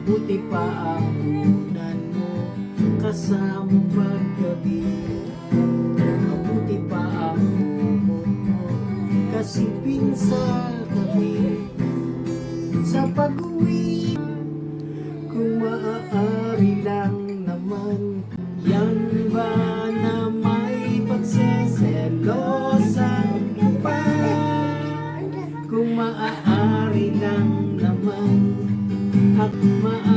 Buti pa ang unan mo kasama paggabi. Mabuti pa ang humot mo kasipin sa tabi. Sa pag-uwi, kung maaari lang naman, yan ba na may pagseselosan pa? Kung maaari lang naman, at maaari